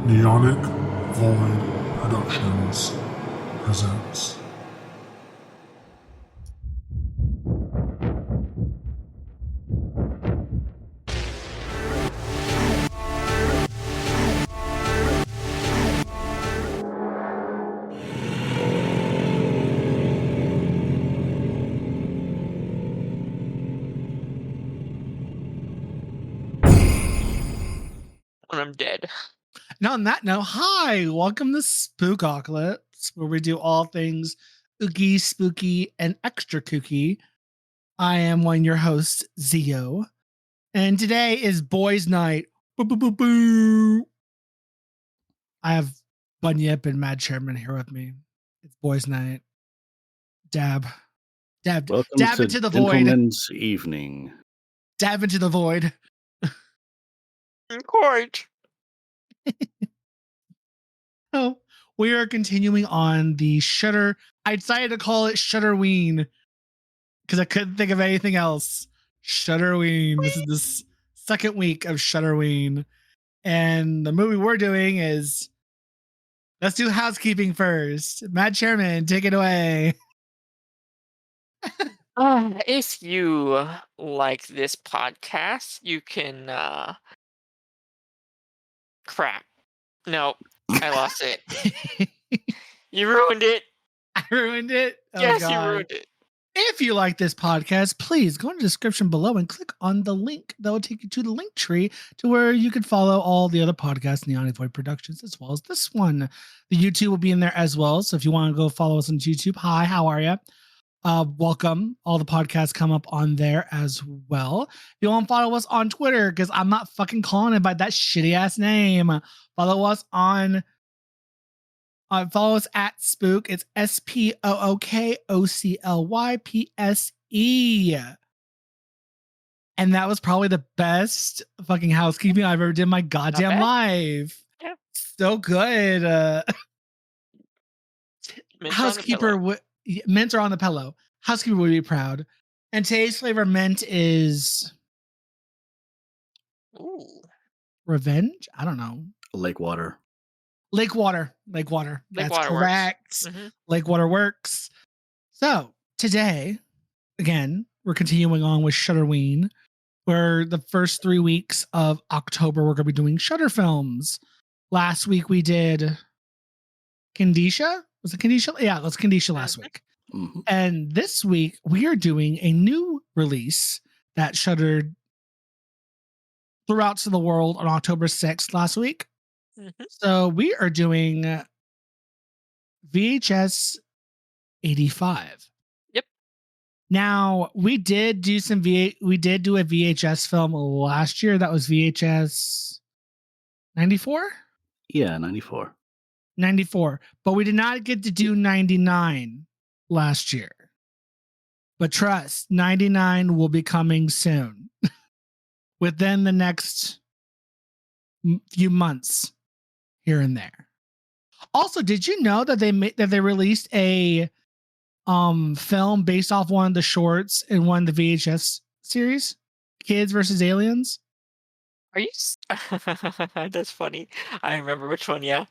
Neonic Void Productions presents. When I'm dead. Now, on that note, hi, welcome to Spookocalypse, where we do all things ooky, spooky, and extra kooky. I am one of your hosts, Zio, and today is Boys Night. Boo, boo, boo, boo. I have Bunyip and Mad Chairman here with me. It's Boys Night. Dab Welcome to into the void. Gentleman's Evening. Dab into the void. Quite. Oh, we are continuing on the Shudder. I decided to call it Shudderween because I couldn't think of anything else. Shudderween. This is the second week of Shudderween. And the movie we're doing is, let's do housekeeping first. Mad Chairman, take it away. If you like this podcast, you can crap. No, I lost it. You ruined it. I ruined it. Oh, yes, God. you ruined it. If you like this podcast, please go in the description below and click on the link that will take you to the link tree to where you can follow all the other podcasts, Neonic Void Productions, as well as this one. The YouTube will be in there as well. So if you want to go follow us on YouTube, hi, how are you? Welcome. All the podcasts come up on there as well. If you want to follow us on Twitter, because I'm not fucking calling it by that shitty ass name, follow us on follow us at Spook. It's SPOOKOCLYPSE. And that was probably the best fucking housekeeping I've ever did in my goddamn life. Yeah. So good. Housekeeper mints are on the pillow. Housekeeper would be proud. And today's flavor mint is revenge. I don't know. Lake water. Lake water. That's correct. Mm-hmm. Lake water works. So today, again, we're continuing on with Shudderween, where the first 3 weeks of October we're going to be doing Shudder films. Last week we did Candisha. Was it Candisha? Yeah, it was Candisha last week. Mm-hmm. And this week we are doing a new release that shuddered throughout to the world on October 6th last week. Mm-hmm. So we are doing VHS 85. Yep. Now we did do a VHS film last year. That was VHS 94? Yeah, 94. 94. But we did not get to do 99 last year. But trust, 99 will be coming soon. Within the next few months here and there. Also, did you know that they released a film based off one of the shorts in one of the VHS series, Kids versus Aliens? Are you? That's funny. I remember which one. Yeah.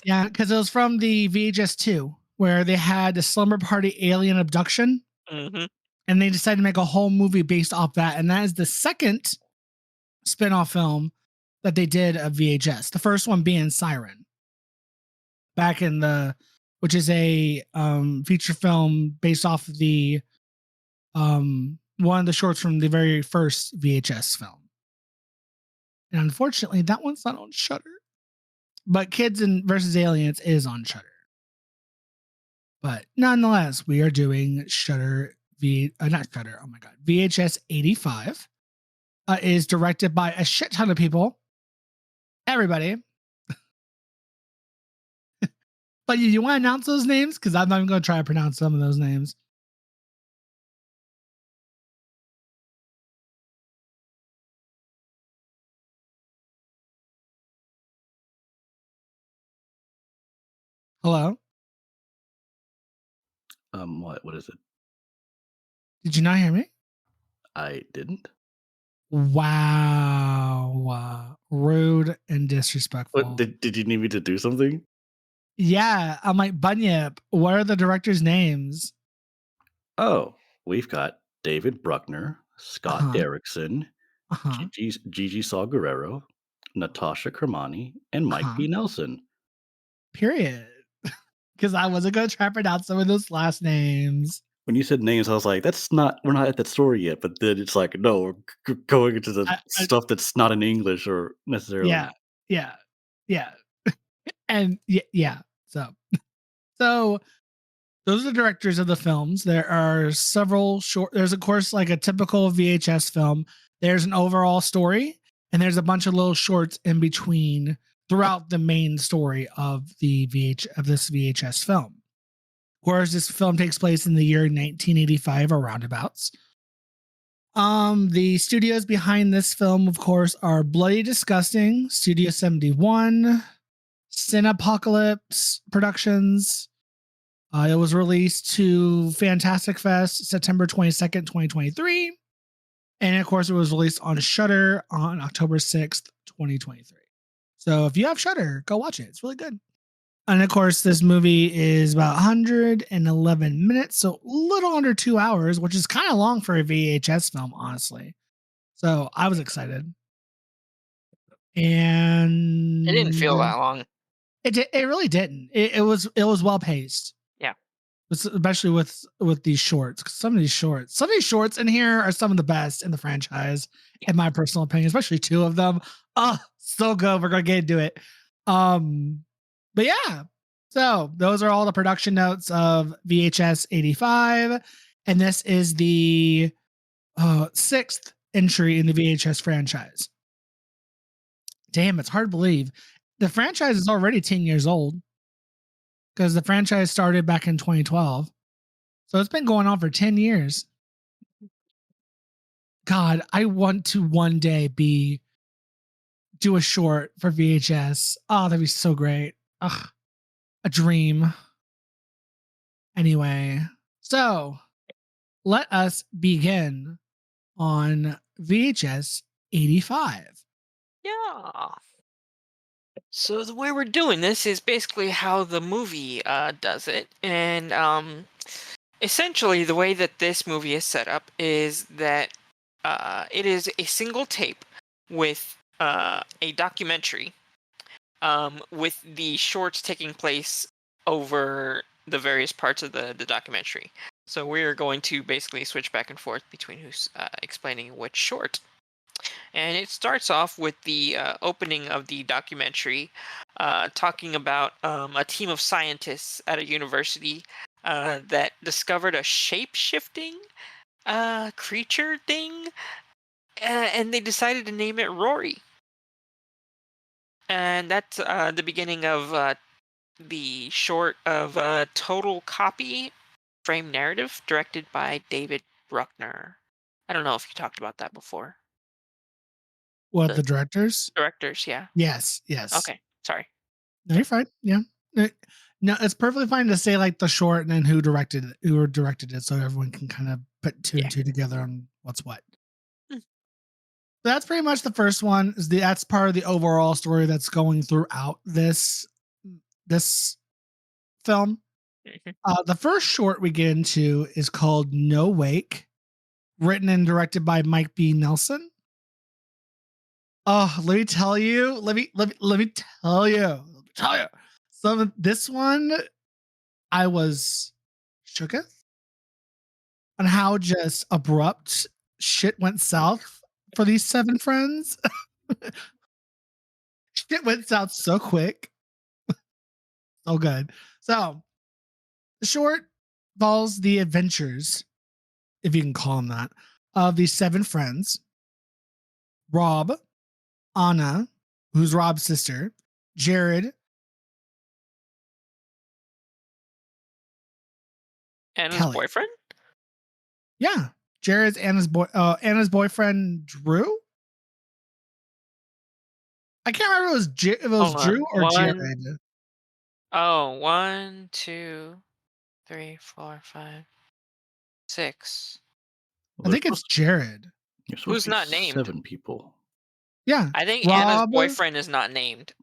Yeah, because it was from the VHS 2, where they had the slumber party alien abduction, Mm-hmm. and they decided to make a whole movie based off that, and that is the second spin-off film that they did of VHS. The first one being Siren, which is a feature film based off of the one of the shorts from the very first VHS film. And unfortunately, that one's not on Shudder. But Kids versus Aliens is on Shudder. But nonetheless, we are doing VHS 85. Is directed by a shit ton of people. Everybody. But you want to announce those names? Because I'm not even going to try to pronounce some of those names. Hello? What is it? Did you not hear me? I didn't. Wow. Rude and disrespectful. What did you need me to do something? Yeah, I'm like, Bunyip, what are the directors' names? Oh, we've got David Bruckner, Scott Uh-huh. Derrickson, Uh-huh. Gigi Saw Guerrero, Natasha Kermani, and Mike Uh-huh. B. Nelson. Period. Because I wasn't going to try to pronounce some of those last names. When you said names, I was like, we're not at that story yet. But then it's like, no, we're going into the I, stuff that's not in English or necessarily. yeah. And yeah. So those are the directors of the films. There are several short. There's of course like a typical VHS film. There's an overall story, and there's a bunch of little shorts in between throughout the main story of this VHS film. Of course, this film takes place in the year 1985 or roundabouts. The studios behind this film, of course, are Bloody Disgusting, Studio 71, Spookocalypse Productions. It was released to Fantastic Fest September 22nd, 2023. And of course, it was released on Shudder on October 6th, 2023. So if you have Shudder, go watch it. It's really good. And of course, this movie is about 111 minutes, so a little under 2 hours, which is kind of long for a VHS film, honestly. So I was excited. And It didn't feel that long. It really didn't. It was well paced. Yeah. Especially with these shorts. 'Cause some of these shorts in here are some of the best in the franchise, in my personal opinion, especially two of them. Oh, so good. We're gonna get into it. But yeah, so those are all the production notes of VHS 85. And this is the sixth entry in the VHS franchise. Damn, it's hard to believe. The franchise is already 10 years old because the franchise started back in 2012. So it's been going on for 10 years. God, I want to one day do a short for VHS. Oh, that'd be so great. Ugh, a dream. Anyway, so let us begin on VHS 85. Yeah. So the way we're doing this is basically how the movie does it, and essentially the way that this movie is set up is that it is a single tape with a documentary, with the shorts taking place over the various parts of the documentary. So we're going to basically switch back and forth between who's explaining which short. And it starts off with the opening of the documentary, talking about a team of scientists at a university that discovered a shape-shifting creature thing, and they decided to name it Rory. And that's the beginning of the short of Total Copy Frame Narrative, directed by David Bruckner. I don't know if you talked about that before. What, The the directors? directors, yeah. Yes. Okay, sorry. No, you're fine. Yeah. No, it's perfectly fine to say like the short and then who directed it so everyone can kind of put two and two together on what's what. That's pretty much the first one. That's part of the overall story that's going throughout this film. The first short we get into is called No Wake, written and directed by Mike B. Nelson. Oh, let me tell you. This one, I was shooketh on how just abrupt shit went south for these seven friends. Shit went south so quick. So good. So the short follows the adventures, if you can call them that, of these seven friends. Rob, Anna, who's Rob's sister, Jared, Anna's Kelly. boyfriend? Yeah. Jared's Anna's boyfriend, Drew. I can't remember if it was Drew or Jared. Oh, 1, 2, 3, 4, 5, 6. I think it's Jared. You're supposed Who's to be not named? 7 people. Yeah. I think Anna's Rob, boyfriend is not named.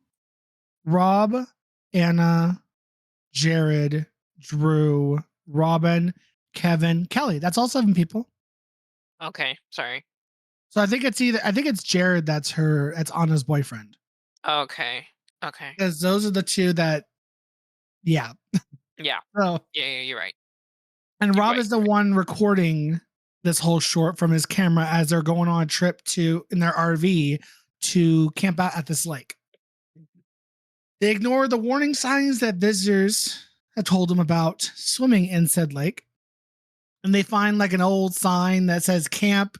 Rob, Anna, Jared, Drew, Robin, Kevin, Kelly. That's all 7 people. Okay, sorry. So I think it's Jared that's Anna's boyfriend. Okay. Because those are the two that, yeah. Yeah. So, Yeah, you're right. and You're Rob right, is the one recording this whole short from his camera as they're going on a trip in their RV to camp out at this lake. They ignore the warning signs that visitors had told them about swimming in said lake. And they find like an old sign that says camp.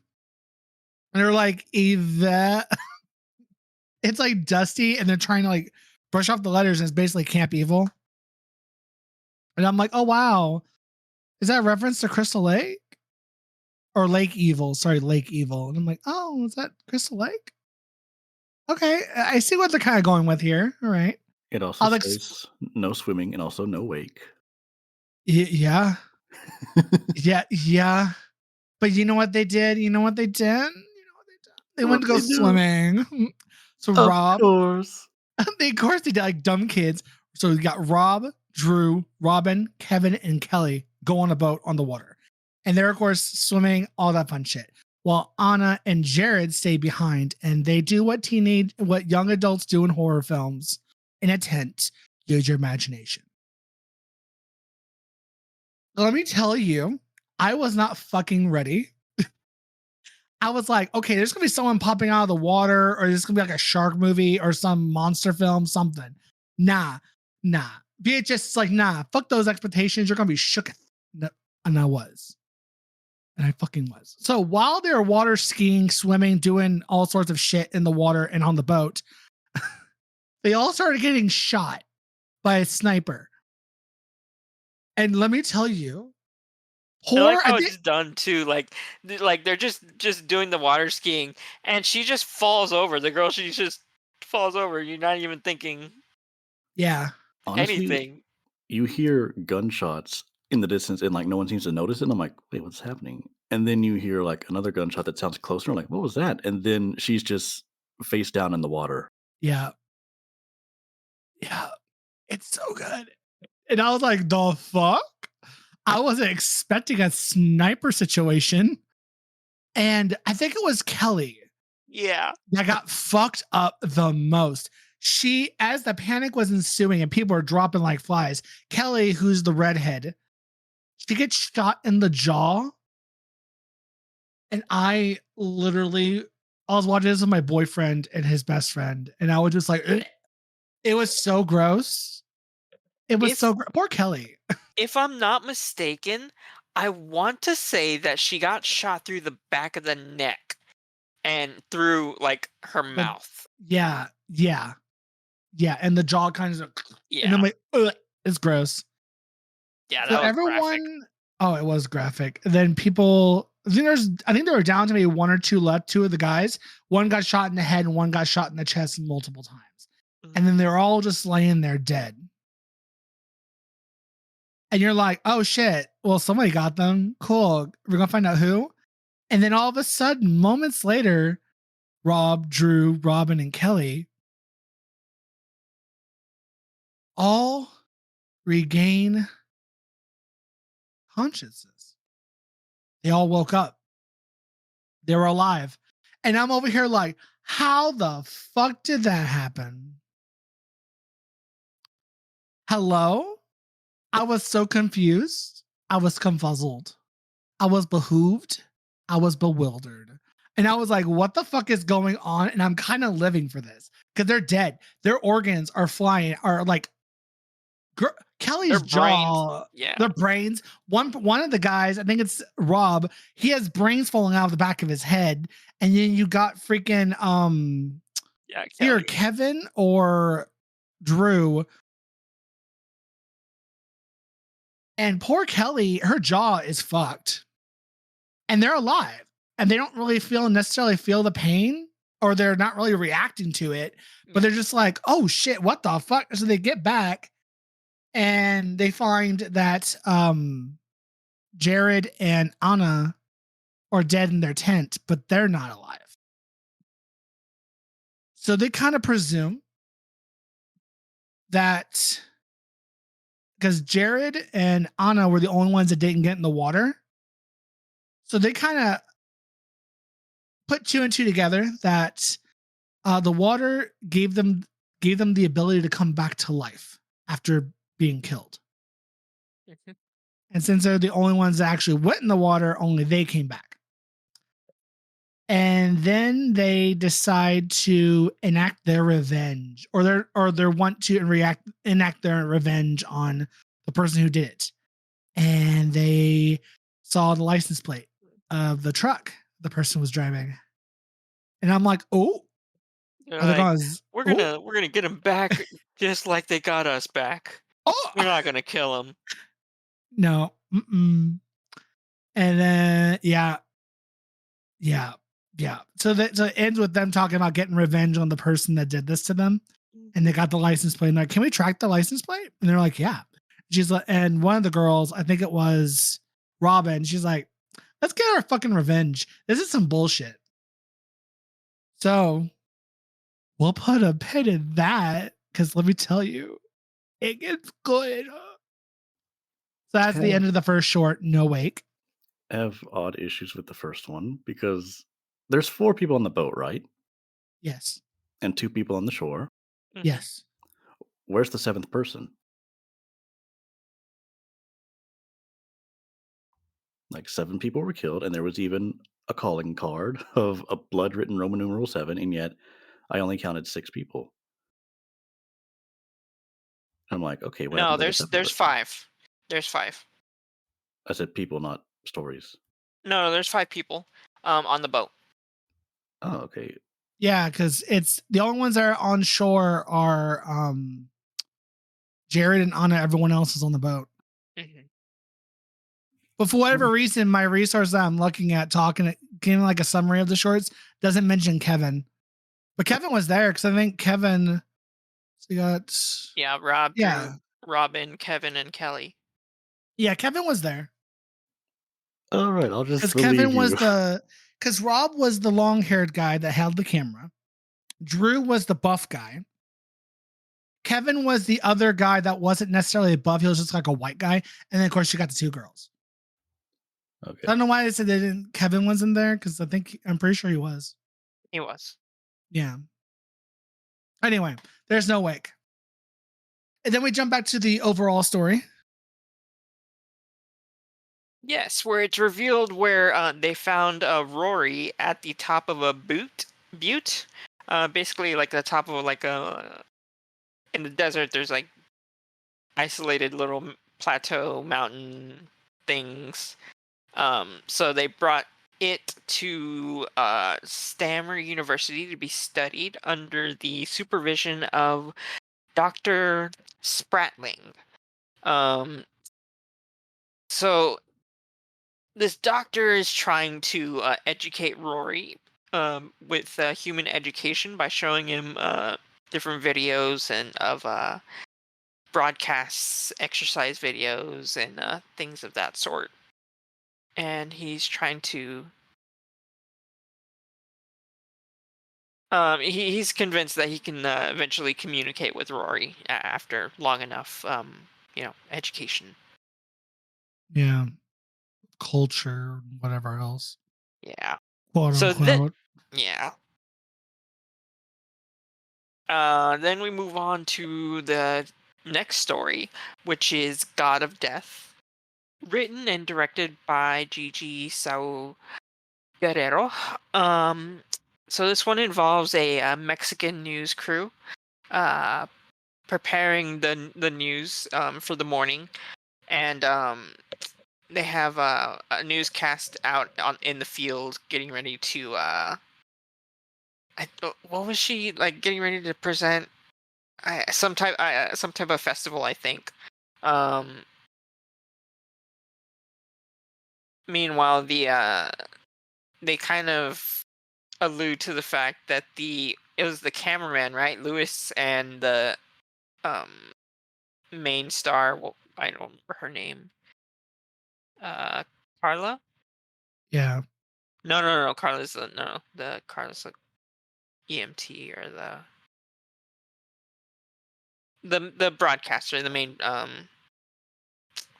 And they're like, Eva. It's like dusty, and they're trying to like brush off the letters, and it's basically Camp Evil. And I'm like, oh wow. Is that a reference to Crystal Lake? Or Lake Evil? Sorry, Lake Evil. And I'm like, oh, is that Crystal Lake? Okay, I see what they're kind of going with here. All right. It also I'll says no swimming and also no wake. Yeah. Yeah. But you know what they did? They went to go swimming. So Of Rob, course. of course they did, like dumb kids. So we got Rob, Drew, Robin, Kevin, and Kelly go on a boat on the water. And they're, of course, swimming, all that fun shit. While Anna and Jared stay behind, and they do what young adults do in horror films in a tent. Use your imagination. Let me tell you, I was not fucking ready. I was like, okay, there's gonna be someone popping out of the water, or there's gonna be like a shark movie or some monster film, something. Nah. VHS is like, nah, fuck those expectations. You're gonna be shook. And I was. And I fucking was. So while they were water skiing, swimming, doing all sorts of shit in the water and on the boat, they all started getting shot by a sniper. And let me tell you, I like how it's done too. Like they're just doing the water skiing, and she just falls over. The girl, she just falls over. You're not even thinking. Yeah. Honestly, anything. You hear gunshots in the distance, and like no one seems to notice it. And I'm like, wait, what's happening? And then you hear like another gunshot that sounds closer. I'm like, what was that? And then she's just face down in the water. Yeah. It's so good. And I was like, the fuck? I wasn't expecting a sniper situation. And I think it was Kelly. Yeah. That got fucked up the most. She, as the panic was ensuing and people were dropping like flies, Kelly, who's the redhead, she gets shot in the jaw. And I was watching this with my boyfriend and his best friend. And I was just like, ugh. It was so gross. It was so gross. Poor Kelly. If I'm not mistaken, I want to say that she got shot through the back of the neck and through like her mouth. Yeah. And the jaw kind of, Yeah. And I'm like, ugh, it's gross. Yeah, so that was everyone, graphic. Oh, it was graphic. Then people, I think there were down to maybe 1 or 2 left. 2 of the guys, one got shot in the head and one got shot in the chest multiple times. And then they're all just laying there dead. And you're like, oh shit, well, somebody got them. Cool. We're going to find out who. And then all of a sudden, moments later, Rob, Drew, Robin, and Kelly all regain consciousness. They all woke up. They were alive. And I'm over here like, how the fuck did that happen? Hello? I was so confused. I was confuzzled. I was behooved. I was bewildered. And I was like, what the fuck is going on? And I'm kind of living for this because they're dead. Their organs are flying, are like Kelly's jaw, their brains. One of the guys, I think it's Rob, he has brains falling out of the back of his head. And then you got freaking either Kevin or Drew. And poor Kelly, her jaw is fucked. And they're alive. And they don't really necessarily feel the pain, or they're not really reacting to it. But they're just like, oh shit, what the fuck? So they get back and they find that Jared and Anna or dead in their tent, but they're not alive. So they kind of presume that because Jared and Anna were the only ones that didn't get in the water. So they kind of put 2 and 2 together that the water gave them the ability to come back to life after being killed. Mhm. And since they're the only ones that actually went in the water, only they came back. And then they decide to enact their revenge, or they want to enact their revenge on the person who did it. And they saw the license plate of the truck the person was driving. And I'm like, oh, They're are they like, gonna? we're Oh, gonna get them back just like they got us back. oh, We're not gonna kill them. no. Mm-mm. And then yeah. So it ends with them talking about getting revenge on the person that did this to them, and they got the license plate. And they're like, can we track the license plate? And they're like, yeah. She's like, and one of the girls, I think it was Robin, she's like, let's get our fucking revenge. This is some bullshit. So we'll put a pin in that because let me tell you, it gets good. So that's the end of the first short, No Wake. I have odd issues with the first one because there's 4 people on the boat, right? Yes. And 2 people on the shore. Mhm. Yes. Where's the 7th person? Like 7 people were killed, and there was even a calling card of a blood-written Roman numeral 7, and yet I only counted 6 people. I'm like, okay, what No, happened to the there's 7th there's person? 5. There's 5. I said people, not stories. No, there's 5 people on the boat. Oh, okay. Yeah, because it's the only ones that are on shore are Jared and Anna. Everyone else is on the boat. Mhm. But for whatever reason, my resource that I'm looking at giving like a summary of the shorts doesn't mention Kevin. But Kevin was there because I think Kevin. So you got Yeah, Rob, yeah, Drew, Robin, Kevin, and Kelly. yeah. Kevin was there All right, I'll just because believe Kevin was you. because Rob was the long haired guy that held the camera. Drew was the buff guy. Kevin was the other guy that wasn't necessarily a buff. He was just like a white guy. And then of course you got the 2 girls. Okay. I don't know why they said they didn't. Kevin wasn't there because I'm pretty sure he was. He was. Yeah. Anyway, there's No Wake. And then we jump back to the overall story. Yes, where it's revealed where they found Rory at the top of a butte. Basically, like the top of like a in the desert. There's like isolated little plateau mountain things. So they brought it to Stammer University to be studied under the supervision of Dr. Spratling. So this doctor is trying to educate Rory with human education by showing him different videos and of broadcasts, exercise videos, and things of that sort. And he's trying to. He's convinced that he can eventually communicate with Rory after long enough, education. Yeah. Culture, whatever else. Yeah. Quote So unquote. yeah. Then we move on to the next story, which is God of Death, written and directed by Gigi Sao Guerrero. So this one involves a Mexican news crew, preparing the news for the morning, and they have a newscast out in the field, getting ready to. What was she like? Getting ready to present some type of festival, I think. Um, Meanwhile, they kind of allude to the fact that it was the cameraman, right, Lewis, and the um main star. Well, I don't remember her name. Uh, Carla. Yeah. No. Carla's Carla's like EMT or the broadcaster, the main.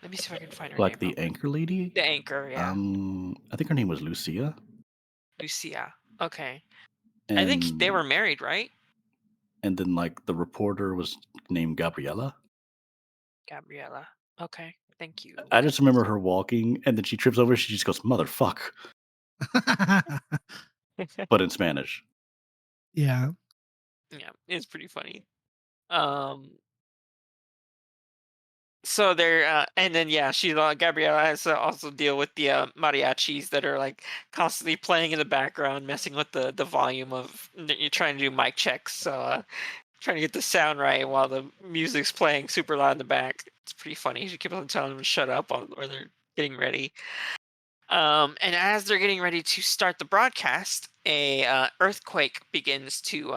Let me see if I can find her Like name real the quick. anchor lady. The anchor, yeah, I think her name was Lucia, Lucia. Okay, I think they and were married, right? then like the reporter was named Gabriella. Gabriella. Okay, thank you. I just remember her walking, and then she trips over. She just goes "motherfuck," but in Spanish. Yeah. Yeah, it's pretty funny. Um, so they're and then yeah, Gabriella has to also deal with the mariachis that are like constantly playing in the background, messing with the volume of. You're trying to do mic checks, so trying to get the sound right while the music's playing super loud in the back. It's pretty funny. She keeps on telling them to shut up while they're getting ready. And as they're getting ready to start the broadcast, a earthquake begins to.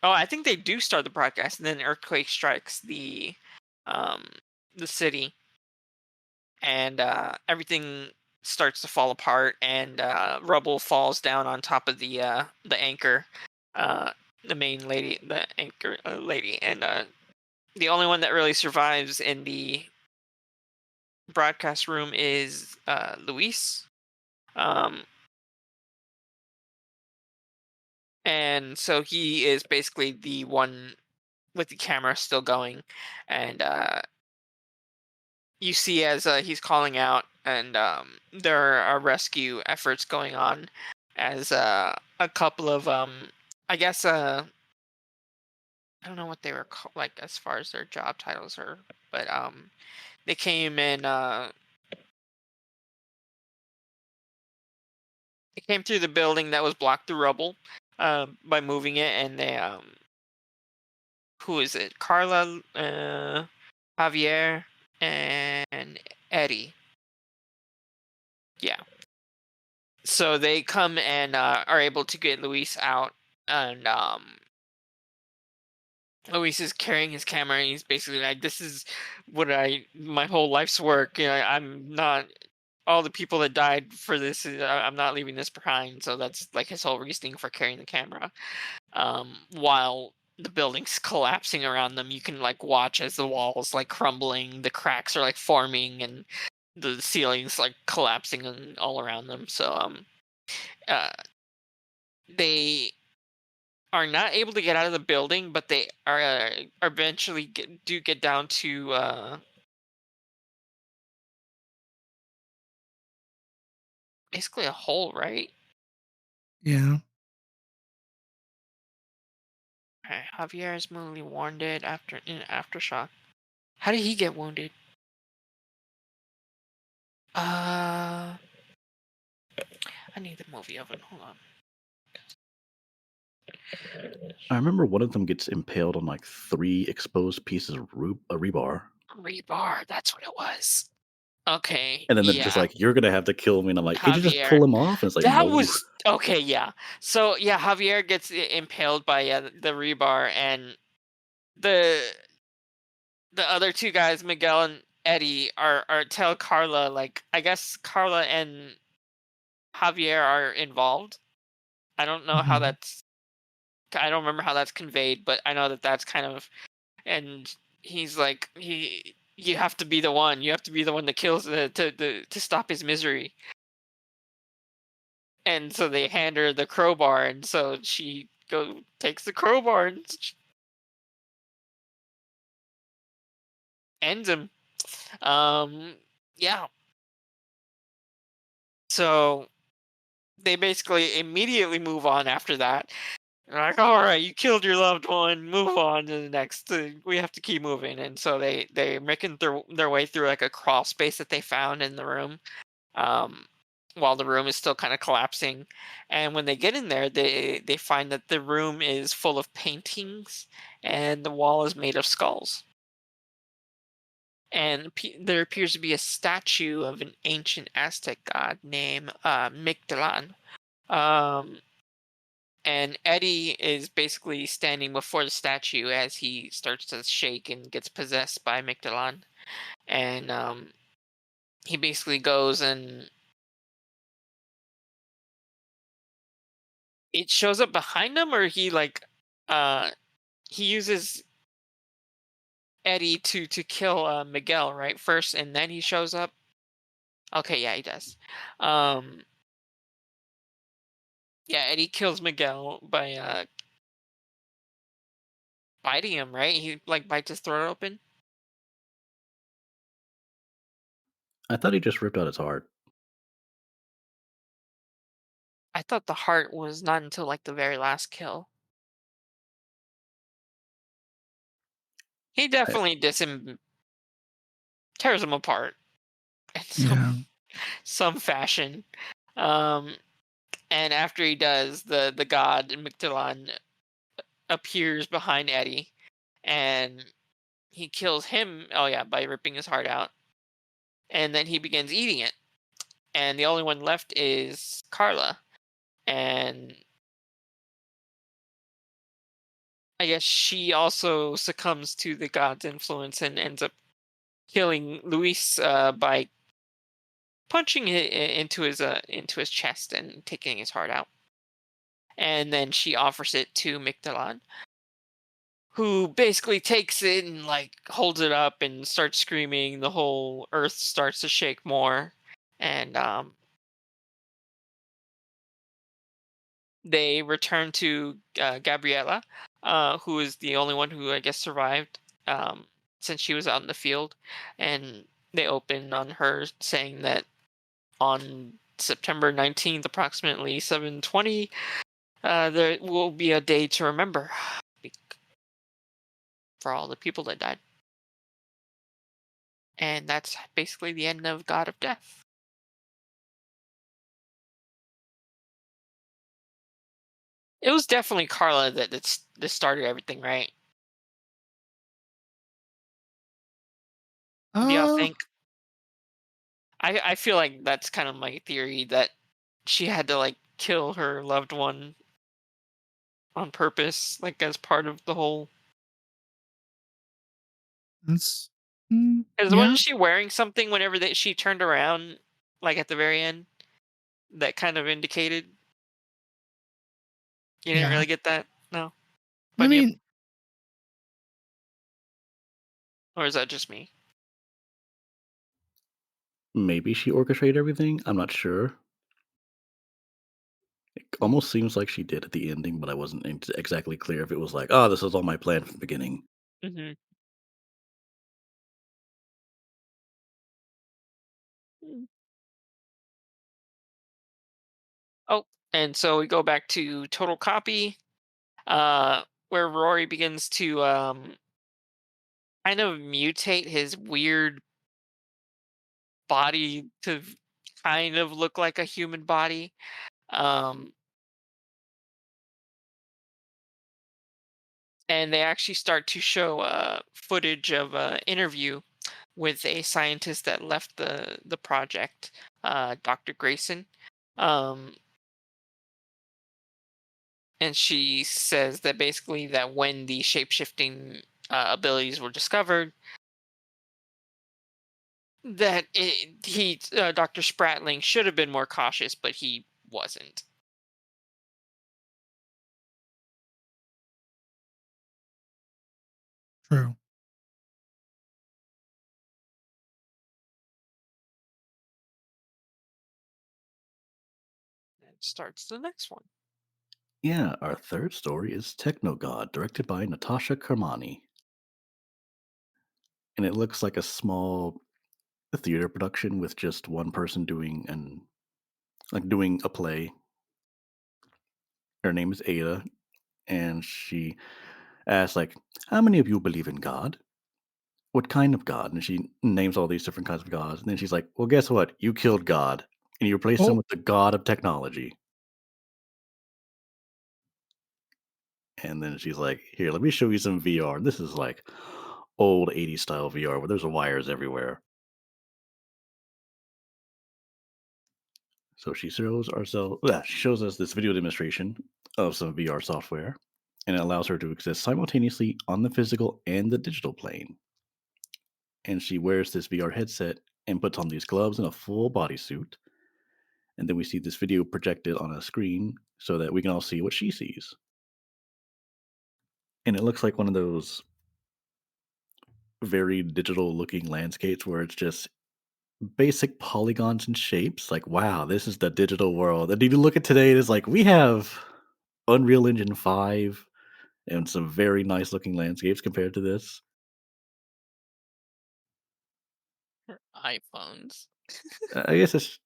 Oh, I think they do start the broadcast, and then an earthquake strikes um, the city, and everything starts to fall apart, and rubble falls down on top of the anchor, uh, the main lady, the anchor lady, and the only one that really survives in the broadcast room is Luis. Um, and so he is basically the one with the camera still going, and you see as he's calling out, and there are rescue efforts going on as a couple of I guess I don't know what they were like as far as their job titles are, but they came and they came through the building that was blocked through rubble by moving it, and they who is it? Carla, Javier, and Eddie. Yeah. So they come and are able to get Luis out, and Luis is carrying his camera, and he's basically like, "This is what my whole life's work. You know, I'm not all the people that died for this. I'm not leaving this behind." So that's like his whole reasoning for carrying the camera. While the building's collapsing around them, you can like watch as the walls like crumbling, the cracks are like forming, and the ceilings like collapsing and all around them. So uh, they are not able to get out of the building, but they are eventually get down to basically a hole, right? Yeah. Okay, Javier is mortally wounded after in aftershock. How did he get wounded? I need the movie of it. Hold on. I remember one of them gets impaled on like 3 exposed pieces of rebar, Rebar, that's what it was. Okay, and then they're just yeah. like, "You're gonna have to kill me," and I'm like, "Can't you just Javier. pull him off?" And it's like, That "No." was okay, yeah. So yeah, Javier gets impaled by the rebar, and the other two guys, Miguel and Eddie, are tell Carla, like, I guess Carla and Javier are involved. I don't know how Mhm. that's. I don't remember how that's conveyed, but I know that that's kind of. And he's like, you have to be the one. You have to be the one that kills to stop his misery. And so they hand her the crowbar, and so she takes the crowbar and ends him. Yeah. So they basically immediately move on after that. They're like, all right, you killed your loved one. Move on to the next. We have to keep moving. And so they're making their way through like a crawl space that they found in the room, um, while the room is still kind of collapsing. And when they get in there, they find that the room is full of paintings, and the wall is made of skulls. And there appears to be a statue of an ancient Aztec god named Mictlan. Um, and Eddie is basically standing before the statue as he starts to shake and gets possessed by Mictlan. And he basically goes and it shows up behind him, or uh he uses Eddie to kill Miguel right first, and then he shows up. Okay, yeah, he does. Um, yeah, Eddie kills Miguel by biting him. Right, he like bites his throat open. I thought he just ripped out his heart. I thought the heart was not until like the very last kill. He I, definitely tears him apart in Yeah. some fashion. Um, and after he does, the god Mictlan appears behind Eddie, and he kills him. Oh yeah, by ripping his heart out, and then he begins eating it. And the only one left is Carla, and I guess she also succumbs to the god's influence and ends up killing Luis by punching it into his chest and taking his heart out. And then she offers it to Mictlan, who basically takes it and like holds it up and starts screaming. The whole earth starts to shake more, and they return to Gabriella, who is the only one who I guess survived, since she was out in the field, and they open on her saying that on September 19th, approximately 7:20, there will be a day to remember for all the people that died. And that's basically the end of God of Death. It was definitely Carla that started everything, right? Do y'all Uh, think? I feel like that's kind of my theory, that she had to like kill her loved one on purpose, like as part of the whole. that's Because yeah, wasn't she wearing something whenever that she turned around, like at the very end, that kind of indicated? You didn't yeah. really get that, no? I But yep, mean, or is that just me? maybe she orchestrated everything. I'm not sure. It almost seems like she did at the ending, but I wasn't exactly clear if it was like, oh, this was all my plan from the beginning. Mm-hmm. Oh, and so we go back to Total Copy, where Rory begins to kind of mutate his weird body to kind of look like a human body. Um, and they actually start to show footage of an interview with a scientist that left the project, Dr. Grayson. Um, and she says that basically that when the shape-shifting abilities were discovered, that Dr. Spratling should have been more cautious, but he wasn't. true. And starts the next one. Yeah, our third story is Techno God, directed by Natasha Kermani. And it looks like a small theater production with just one person doing a play. Her name is Ada, and she asks like, "How many of you believe in God? What kind of God?" And she names all these different kinds of gods. And then she's like, "Well, guess what? You killed God, and you replaced him Oh, with the God of technology." And then she's like, "Here, let me show you some VR. This is like old 80s style VR where there's wires everywhere." So she shows us this video demonstration of some VR software, and it allows her to exist simultaneously on the physical and the digital plane. And she wears this VR headset and puts on these gloves and a full bodysuit. And then we see this video projected on a screen so that we can all see what she sees. And it looks like one of those very digital looking landscapes where it's just basic polygons and shapes. Like, wow, this is the digital world. And you look at today, and it's like we have Unreal Engine 5 and some very nice looking landscapes compared to this. iPhones. I guess it's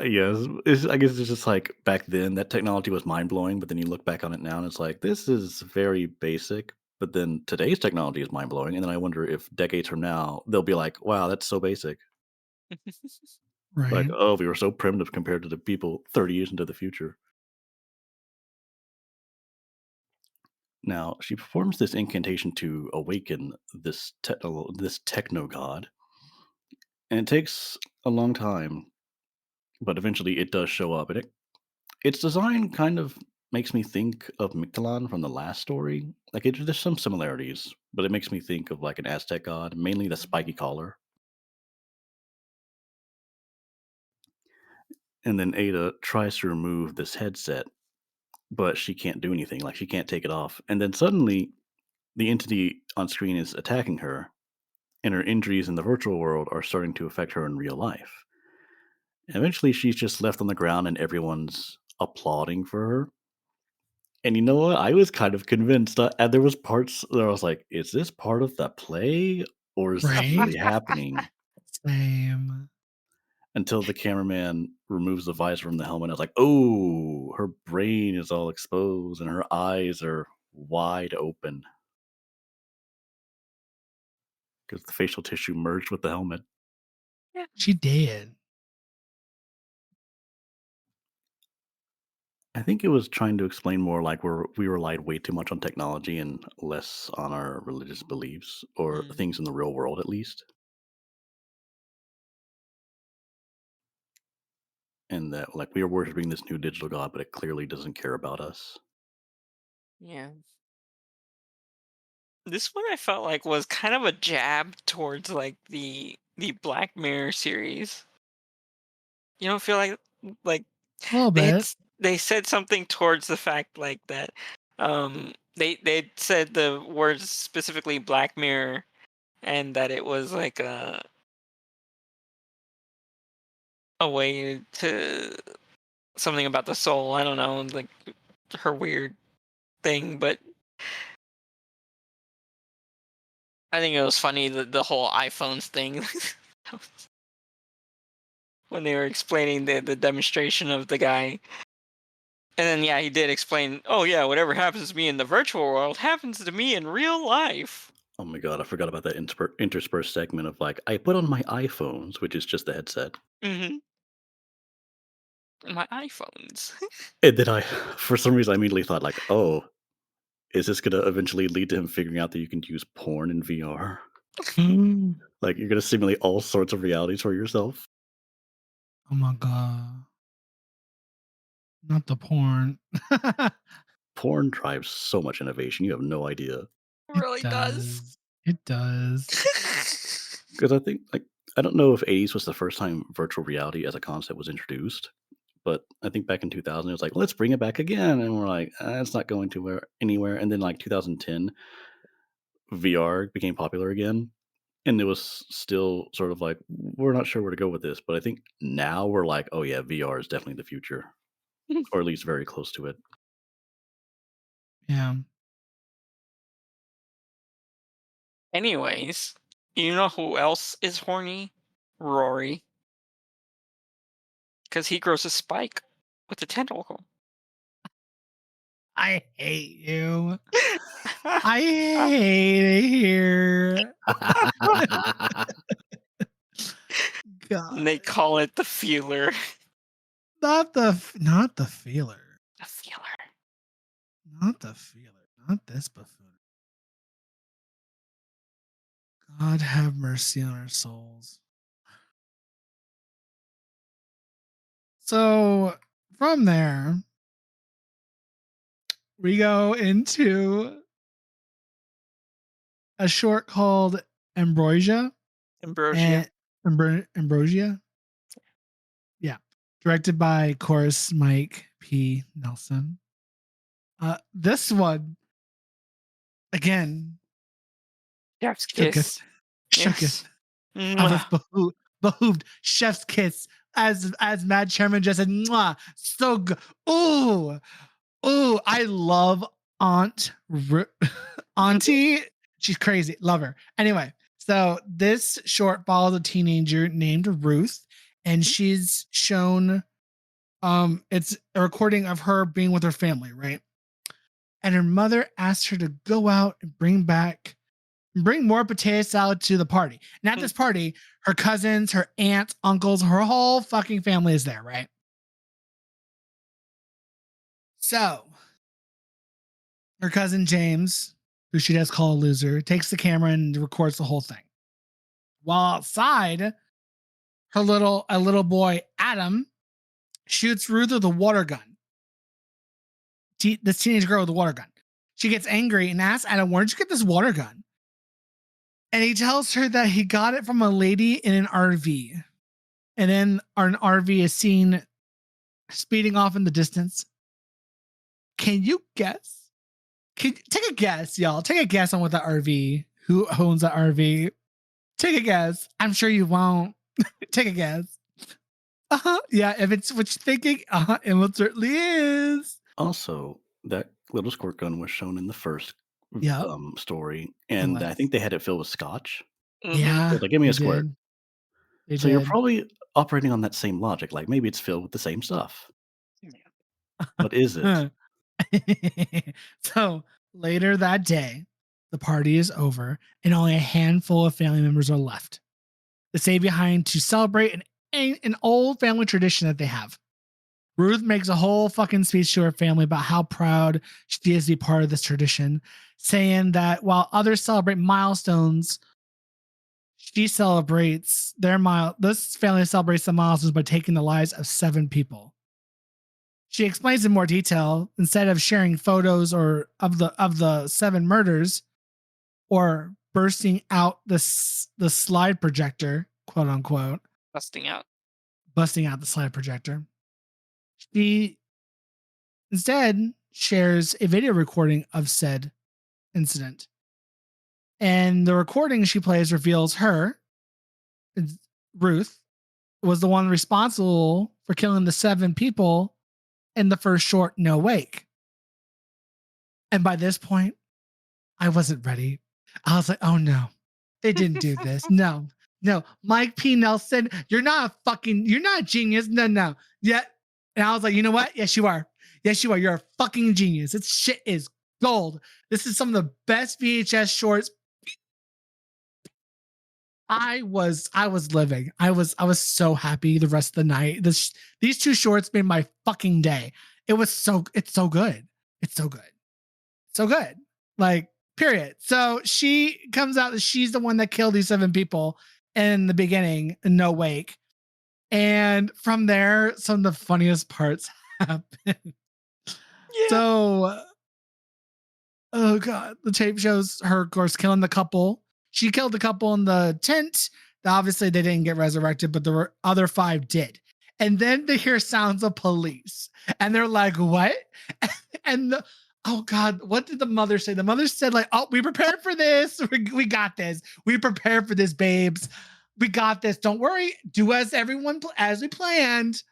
yes. I guess it's just like back then that technology was mind blowing, but then you look back on it now and it's like this is very basic. But then today's technology is mind blowing, and then I wonder if decades from now they'll be like, "Wow, that's so basic." Like, Right. "Oh, we were so primitive compared to the people 30 years into the future." Now she performs this incantation to awaken this techno god, and it takes a long time, but eventually it does show up, and its design kind of makes me think of Mictlan from the last story. Like, there's some similarities, but it makes me think of like an Aztec god, mainly the spiky collar. And then Ada tries to remove this headset, but she can't do anything. Like, she can't take it off. And then suddenly, the entity on screen is attacking her, and her injuries in the virtual world are starting to affect her in real life. And eventually, she's just left on the ground, and everyone's applauding for her. And you know what? I was kind of convinced, and there was parts where I was like, "Is this part of the play, or is this Right. really happening?" Same. Until the cameraman removes the visor from the helmet, I was like, "Oh, her brain is all exposed, and her eyes are wide open because the facial tissue merged with the helmet." Yeah. She did. I think it was trying to explain more like we relied way too much on technology and less on our religious beliefs or Mm. things in the real world, at least. And that like we are worshiping this new digital god, but it clearly doesn't care about us. Yeah. This one I felt like was kind of a jab towards like the Black Mirror series. You don't feel like A little bit. they said something towards the fact like that they said the words specifically Black Mirror, and that it was like a way to something about the soul. I don't know, like her weird thing, but I think it was funny the whole iPhones thing when they were explaining the demonstration of the guy. And then yeah, he did explain, "Oh yeah, whatever happens to me in the virtual world happens to me in real life." Oh my god, I forgot about that interspersed segment of like I put on my iPhones, which is just the headset. Mhm. My iPhones. And then I, for some reason, I immediately thought like, oh, is this gonna eventually lead to him figuring out that you can use porn in VR? Oh Like you're gonna simulate all sorts of realities for yourself? my god. Not the porn. Porn drives so much innovation. You have no idea. It Really does. does. It does. Because I think like I don't know if '80s was the first time virtual reality as a concept was introduced, but I think back in 2000 it was like let's bring it back again, and we're like it's not going to anywhere. And then like 2010, VR became popular again, and it was still sort of like we're not sure where to go with this. But I think now we're like, oh yeah, VR is definitely the future, or at least very close to it. Yeah. Anyways, you know who else is horny? Rory. Because he grows a spike with a tentacle. I hate you. I hate it here. And they God. call it the feeler. Not the feeler. The feeler. Not the feeler. Not this buffoon. God have mercy on our souls. So from there, we go into a short called Ambrosia. Ambrosia. Ambrosia. Yeah. Directed by, of course, Mike P. Nelson. This one again. Chef's Shooketh. kiss. Shooketh. Yes. I was behooved. Chef's kiss. As Mad Chairman just said, mwah, so good. Ooh, I love Auntie. She's crazy. Love her. Anyway, so this short follows a teenager named Ruth, and she's shown it's a recording of her being with her family, right? And her mother asked her to go out and bring more potato salad to the party. And at this party, her cousins, her aunts, uncles, her whole fucking family is there, right? So her cousin James, who she does call a loser, takes the camera and records the whole thing. While outside, a little boy, Adam, shoots Ruth with a water gun. This teenage girl with a water gun. She gets angry and asks Adam, "Where'd you get this water gun?" And he tells her that he got it from a lady in an RV. And then an RV is seen speeding off in the distance. Can you guess? Take a guess, y'all. Take a guess on what the RV, who owns the RV. Take a guess. I'm sure you won't. Take a guess. Yeah, if it's what you're thinking, it most certainly is. Also, that little squirt gun was shown in the first Yep. story, and I think they had it filled with scotch. Yeah. So, like, give me they a squirt. did. They So you're did. probably operating on that same logic. Like maybe it's filled with the same stuff. What is it? So later that day, the party is over and only a handful of family members are left. They stay behind to celebrate an old family tradition that they have. Ruth makes a whole fucking speech to her family about how proud she is to be part of this tradition, saying that while others celebrate milestones, she celebrates this family celebrates the milestones by taking the lives of 7 people. She explains in more detail, instead of sharing photos or of the 7 murders or bursting out the slide projector, quote unquote, Busting out the slide projector. She instead shares a video recording of said incident. And the recording she plays reveals Ruth, was the one responsible for killing the 7 people in the first short, No Wake. And by this point, I wasn't ready. I was like, oh no, they didn't do this. No, Mike P. Nelson, you're not a genius. No. Yeah. And I was like, you know what? Yes, you are. You're a fucking genius. This shit is gold. This is some of the best VHS shorts. I was living. I was so happy the rest of the night. These 2 shorts made my fucking day. It's so good. It's so good. So good. Like, period. So she comes out that she's the one that killed these 7 people in the beginning, in No Wake. And from there, some of the funniest parts happen. Yeah. So, oh God, the tape shows her, of course, killing the couple. She killed the couple in the tent. Obviously, they didn't get resurrected, but the other 5 did. And then they hear sounds of police. And they're like, what? And oh God, what did the mother say? The mother said, like, oh, we prepared for this. We got this. We prepared for this, babes. We got this. Don't worry. Do as we planned.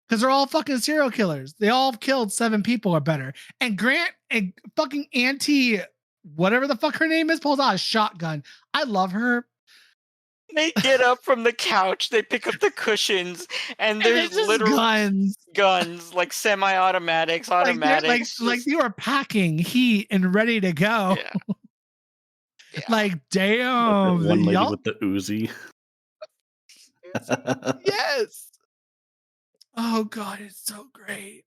Because they're all fucking serial killers. They all killed 7 people or better. And Grant and fucking Auntie, whatever the fuck her name is, pulls out a shotgun. I love her. They get up from the couch, they pick up the cushions, and there's literally guns, like semi-automatics, automatics. Like you are packing heat and ready to go. Yeah. Yeah. Like, damn. One lady with the Uzi. Yes. Oh God, it's so great.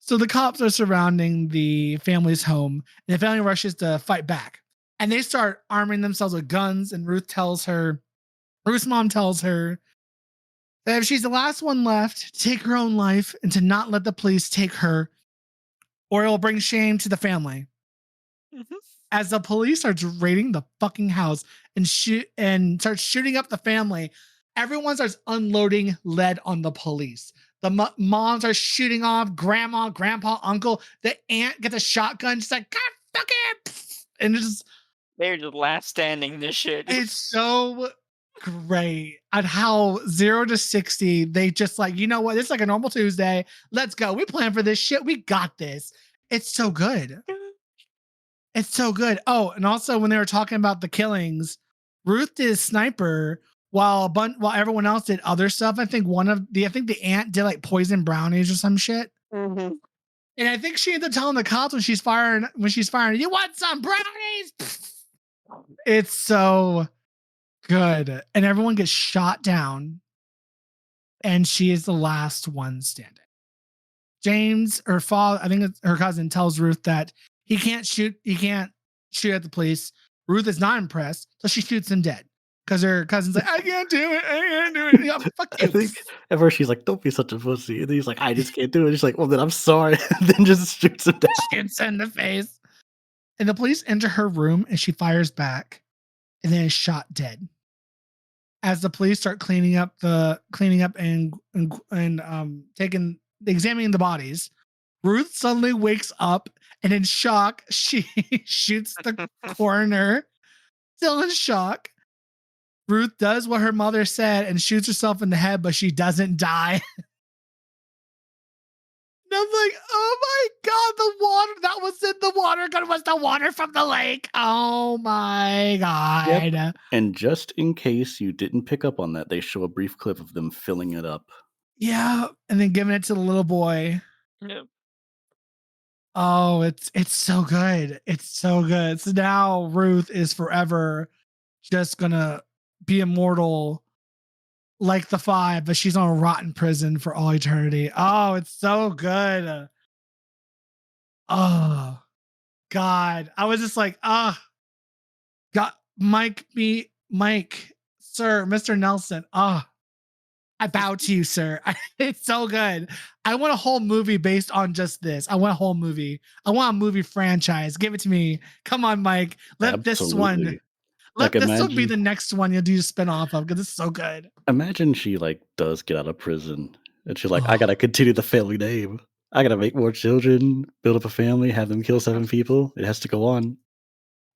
So the cops are surrounding the family's home, and the family rushes to fight back. And they start arming themselves with guns, and Ruth's mom tells her that if she's the last one left, to take her own life and to not let the police take her, or it will bring shame to the family. Mm-hmm. As the police starts raiding the fucking house and starts shooting up the family, everyone starts unloading lead on the police. The moms are shooting off. Grandma, grandpa, uncle. The aunt gets a shotgun. She's like, God, fuck it. And They're the last standing. This shit. it's so great at how 0 to 60, they just like, you know what? It's like a normal Tuesday. Let's go. We plan for this shit. We got this. It's so good. It's so good. Oh, and also when they were talking about the killings, Ruth did sniper while everyone else did other stuff. I think the aunt did like poison brownies or some shit. Mm-hmm. And I think she ended up telling the cops when she's firing, you want some brownies? It's so good. And everyone gets shot down. And she is the last one standing. James, her father, I think it's her cousin, tells Ruth that he can't shoot at the police. Ruth is not impressed, so she shoots him dead. Because her cousin's like, I can't do it. Yeah, fuck you. I think at first she's like, don't be such a pussy. And then he's like, I just can't do it. She's like, well, then I'm sorry. And then just shoots him down. Shoots in the face. And the police enter her room and she fires back and then is shot dead. As the police start cleaning up and examining the bodies, Ruth suddenly wakes up and in shock, she shoots the coroner. Still in shock. Ruth does what her mother said and shoots herself in the head, but she doesn't die. And I'm like, oh my God, the water that was in the water gun was the water from the lake. Oh my God. Yep. And just in case you didn't pick up on that, they show a brief clip of them filling it up. Yeah. And then giving it to the little boy. Yep. Oh, it's so good. It's so good. So now Ruth is forever just gonna be immortal like the 5, but she's on a rotten prison for all eternity. Oh, it's so good. Oh God. I was just like, God, Mike, sir, Mr. Nelson. I bow to you, sir. It's so good. I want a whole movie based on just this. I want a whole movie. I want a movie franchise. Give it to me. Come on, Mike. Let this one be the next one you'll do a spin-off of because it's so good. Imagine she does get out of prison and she's like, I gotta continue the family name. I gotta make more children, build up a family, have them kill 7 people. It has to go on.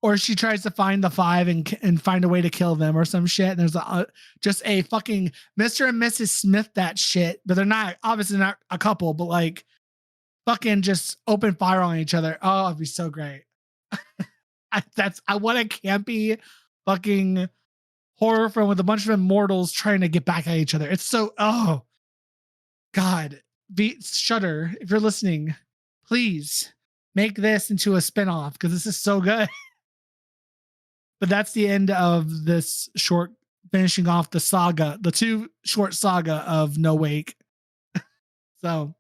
Or she tries to find the 5 and find a way to kill them or some shit. And there's just a fucking Mr. and Mrs. Smith that shit, but they're not obviously not a couple, but fucking just open fire on each other. Oh, it'd be so great. I want a campy fucking horror film with a bunch of immortals trying to get back at each other. It's so God. Shudder, if you're listening, please make this into a spinoff because this is so good. But that's the end of this short, finishing off the saga, the 2 short saga of No Wake. So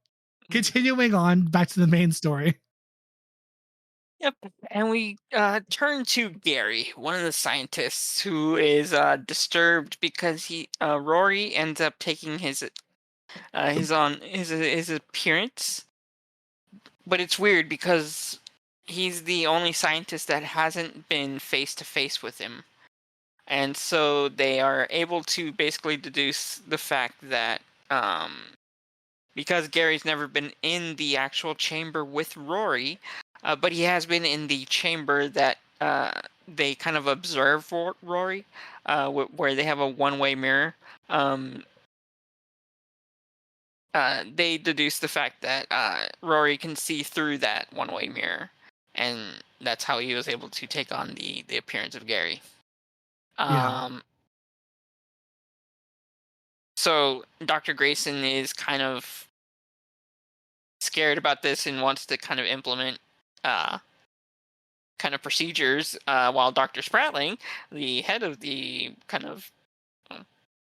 continuing on back to the main story. Yep. And we turn to Gary, one of the scientists who is disturbed because Rory ends up taking his appearance. But it's weird because he's the only scientist that hasn't been face to face with him. And so they are able to basically deduce the fact that because Gary's never been in the actual chamber with Rory, but he has been in the chamber that they kind of observe for Rory, where they have a one-way mirror. They deduce the fact that Rory can see through that one-way mirror, and that's how he was able to take on the appearance of Gary. So Dr. Grayson is kind of scared about this and wants to kind of implement kind of procedures, while Dr. Spratling, the head of the kind of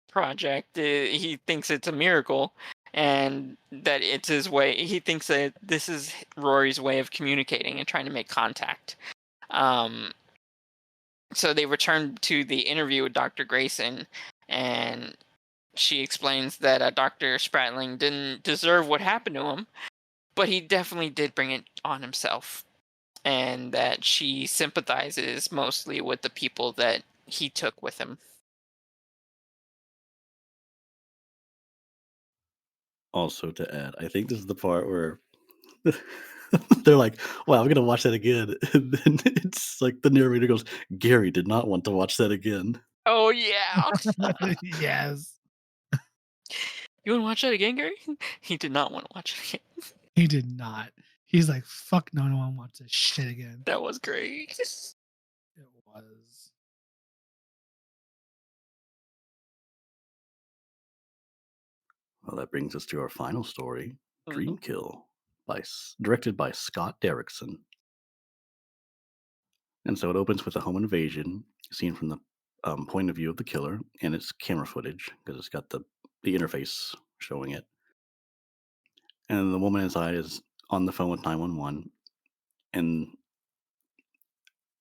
project, he thinks it's a miracle and that it's his way. He thinks that this is Rory's way of communicating and trying to make contact. So they return to the interview with Dr. Grayson, and she explains that Dr. Spratling didn't deserve what happened to him, but he definitely did bring it on himself, and that she sympathizes mostly with the people that he took with him. Also to add, I think this is the part where they're like, "Wow, I'm gonna watch that again," and then it's like the narrator goes, "Gary did not want to watch that again." Oh yeah. Yes. You want to watch that again, Gary? He did not want to watch it again. He did not. He's like, fuck no, I don't want to watch this shit again. That was great. It was. Well, that brings us to our final story, Mhm. Dream Kill, directed by Scott Derrickson. And so it opens with a home invasion, seen from the point of view of the killer, and it's camera footage because it's got the interface showing it. And the woman inside is on the phone with 911, and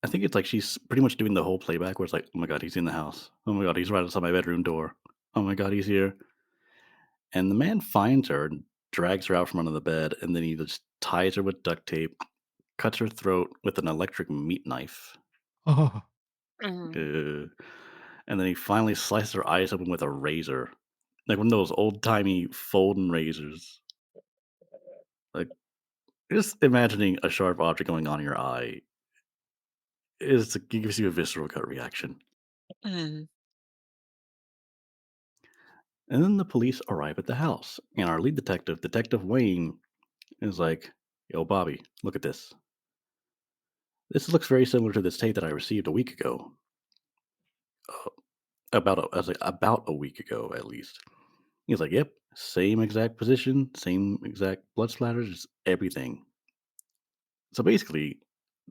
I think it's like she's pretty much doing the whole playback where it's like, "Oh my god, he's in the house. Oh my god, he's right outside my bedroom door. Oh my god, he's here." And the man finds her and drags her out from under the bed, and then he just ties her with duct tape, cuts her throat with an electric meat knife, Oh, Mhm. and then he finally slices her eyes open with a razor, like one of those old timey folding razors. Like just imagining a sharp object going on in your eye it gives you a visceral gut reaction. Mhm. And then the police arrive at the house, and our lead detective, Detective Wayne, is like, "Yo, Bobby, look at this. This looks very similar to this tape that I received a week ago. Uh, I was like, about a week ago, at least." He's like, "Yep, same exact position, same exact blood splatters, just everything." So basically,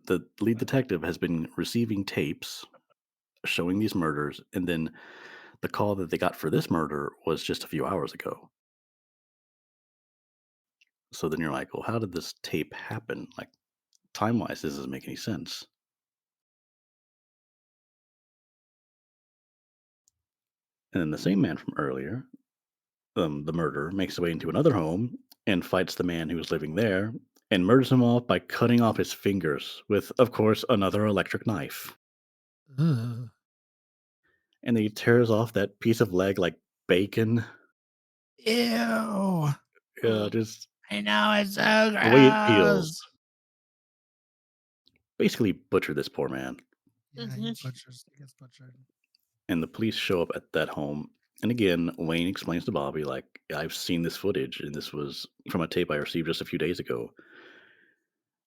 the lead detective has been receiving tapes showing these murders, and then the call that they got for this murder was just a few hours ago. So then you're like, well, how did this tape happen? Like, time wise, this doesn't make any sense. And then the same man from earlier, the murderer, makes his way into another home and fights the man who was living there and murders him off by cutting off his fingers with, of course, another electric knife. ugh. And then he tears off that piece of leg like bacon. Ew. Just I know, it's so the way it peels. gross. Basically, butcher this poor man. Yeah, Mhm. he gets butchered. And the police show up at that home. And again, Wayne explains to Bobby, like, I've seen this footage, and this was from a tape I received just a few days ago.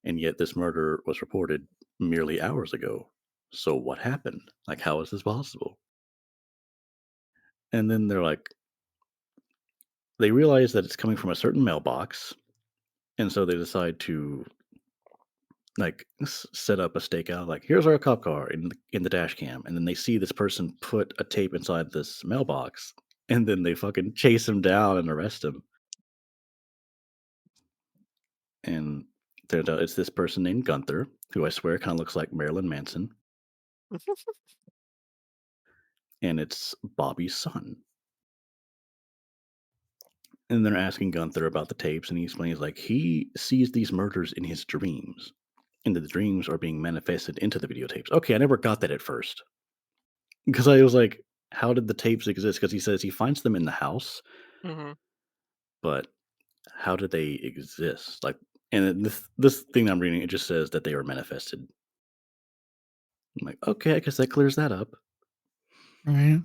And yet this murder was reported merely hours ago. So what happened? Like, how is this possible? And then they're like, they realize that it's coming from a certain mailbox. And so they decide to like set up a stakeout. Like, here's our cop car in the dash cam. And then they see this person put a tape inside this mailbox. And then they fucking chase him down and arrest him. And turns out it's this person named Gunther, who I swear kind of looks like Marilyn Manson. And it's Bobby's son. And they're asking Gunther about the tapes, and he explains like he sees these murders in his dreams, and that the dreams are being manifested into the videotapes. Okay, I never got that at first because I was like, how did the tapes exist? Because he says he finds them in the house, Mhm. but how did they exist? Like, and then this thing I'm reading, it just says that they were manifested. I'm like, okay, I guess that clears that up. Right?